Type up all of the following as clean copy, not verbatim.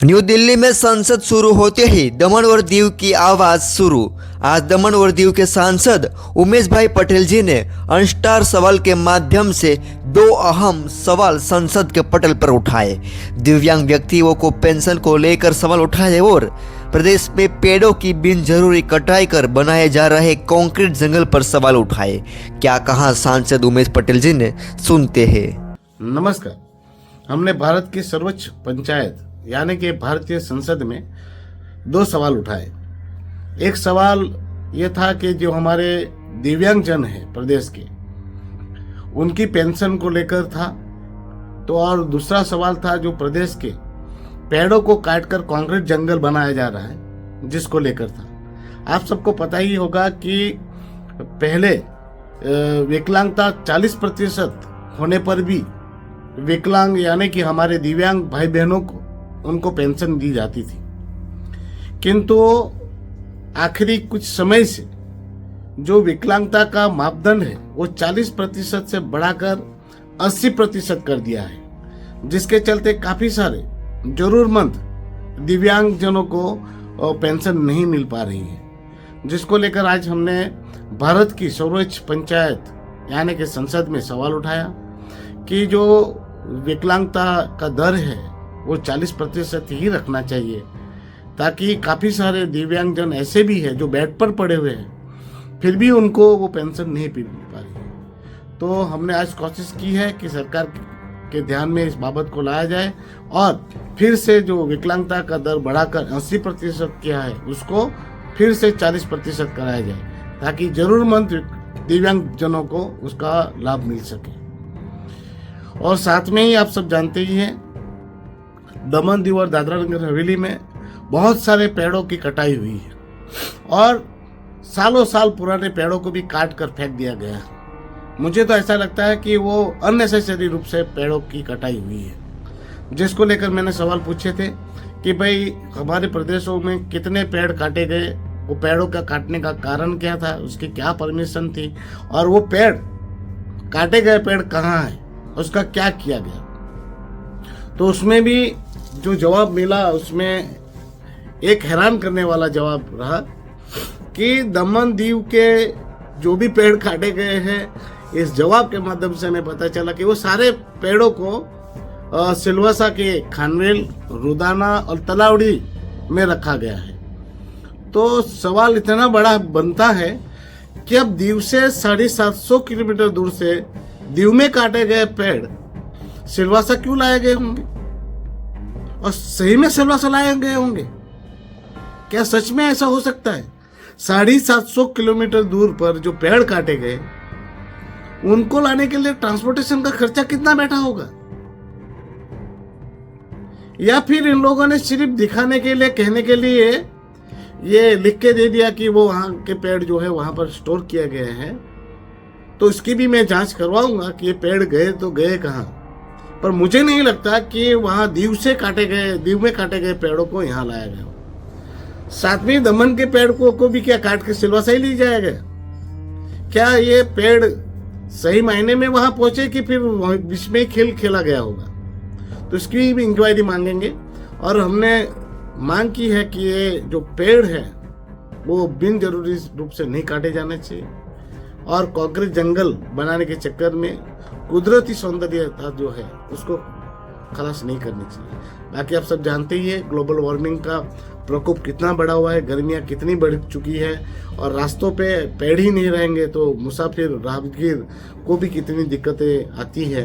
New Delhi में संसद शुरू होते ही दमन और दीव की आवाज शुरू। आज दमन और दीव के सांसद उमेश भाई पटेल जी ने अनस्टार सवाल के माध्यम से दो अहम सवाल संसद के पटल पर उठाए। दिव्यांग व्यक्तियों को पेंशन को लेकर सवाल उठाए और प्रदेश में पेड़ों की बिन जरूरी कटाई कर बनाए जा रहे कंक्रीट जंगल पर सवाल उठाए। क्या कहा सांसद उमेश पटेल जी ने, सुनते हैं। नमस्कार। हमने भारत की सर्वोच्च पंचायत यानी कि भारतीय संसद में दो सवाल उठाए। एक सवाल ये था कि जो हमारे दिव्यांगजन हैं प्रदेश के, उनकी पेंशन को लेकर था, तो और दूसरा सवाल था जो प्रदेश के पेड़ों को काटकर कंक्रीट जंगल बनाया जा रहा है, जिसको लेकर था। आप सबको पता ही होगा कि पहले विकलांगता 40% होने पर भी विकलांग यानी कि हमारे दिव्यांग भाई बहनों को उनको पेंशन दी जाती थी, किंतु आखिरी कुछ समय से जो विकलांगता का मापदंड है वो 40% से बढ़ाकर 80% कर दिया है, जिसके चलते काफी सारे जरूरतमंद दिव्यांग जनों को पेंशन नहीं मिल पा रही है, जिसको लेकर आज हमने भारत की सर्वोच्च पंचायत यानी कि संसद में सवाल उठाया कि जो विकलांगता का दर है वो 40% ही रखना चाहिए, ताकि काफ़ी सारे दिव्यांगजन ऐसे भी हैं जो बेड पर पड़े हुए हैं, फिर भी उनको वो पेंशन नहीं मिल पा रही है। तो हमने आज कोशिश की है कि सरकार के ध्यान में इस बाबत को लाया जाए और फिर से जो विकलांगता का दर बढ़ाकर 80% किया है उसको फिर से 40% कराया जाए, ताकि जरूरतमंद दिव्यांगजनों को उसका लाभ मिल सके। और साथ में ही आप सब जानते ही हैं, दमन दीव और दादरा नगर हवेली में बहुत सारे पेड़ों की कटाई हुई है और सालों साल पुराने पेड़ों को भी काट कर फेंक दिया गया है। मुझे तो ऐसा लगता है कि वो अननेसेसरी रूप से पेड़ों की कटाई हुई है, जिसको लेकर मैंने सवाल पूछे थे कि भाई हमारे प्रदेशों में कितने पेड़ काटे गए, वो पेड़ों का काटने का कारण क्या था, उसकी क्या परमिशन थी, और वो पेड़ काटे गए पेड़ कहाँ है, उसका क्या किया गया। तो उसमें भी जो जवाब मिला उसमें एक हैरान करने वाला जवाब रहा कि दमन दीव के जो भी पेड़ काटे गए हैं, इस जवाब के माध्यम से हमें पता चला कि वो सारे पेड़ों को सिलवासा के खानवेल, रुदाना और तलावड़ी में रखा गया है। तो सवाल इतना बड़ा बनता है कि अब दीव से 750 किलोमीटर दूर से दीव में काटे गए पेड़ सिलवासा क्यों लाए गए होंगे, और सही में सिलवासा लाए गए होंगे क्या? सच में ऐसा हो सकता है? 750 किलोमीटर दूर पर जो पेड़ काटे गए उनको लाने के लिए ट्रांसपोर्टेशन का खर्चा कितना बैठा होगा? या फिर इन लोगों ने सिर्फ दिखाने के लिए, कहने के लिए ये लिख के दे दिया कि वो वहां के पेड़ जो है वहां पर स्टोर किया गया है। तो इसकी भी मैं जांच करवाऊंगा कि ये पेड़ गए तो गए कहां, पर मुझे नहीं लगता कि वहां दीव में काटे गए पेड़ों को यहाँ लाया गया। साथ में दमन के पेड़ को भी क्या काट के सिलवासा ही ले जाया गया? क्या ये पेड़ सही मायने में वहां पहुंचे कि फिर बीच में खेल खेला गया होगा? तो इसकी भी इंक्वायरी मांगेंगे। और हमने मांग की है कि ये जो पेड़ है वो बिन जरूरी रूप से नहीं काटे जाने चाहिए और कंक्रीट जंगल बनाने के चक्कर में कुदरती सौंदर्यता जो है उसको खलास नहीं करनी चाहिए। बाकी आप सब जानते ही है ग्लोबल वार्मिंग का प्रकोप कितना बढ़ा हुआ है, गर्मियाँ कितनी बढ़ चुकी है, और रास्तों पे पेड़ ही नहीं रहेंगे तो मुसाफिर राहगीर को भी कितनी दिक्कतें आती है,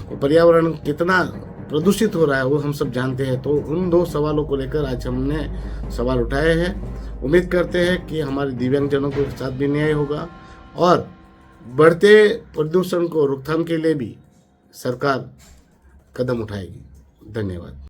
और पर्यावरण कितना प्रदूषित हो रहा है वो हम सब जानते हैं। तो उन दो सवालों को लेकर आज हमने सवाल उठाए हैं। उम्मीद करते हैं कि हमारे दिव्यांगजनों के साथ भी न्याय होगा और बढ़ते प्रदूषण को रोकथाम के लिए भी सरकार कदम उठाएगी। धन्यवाद।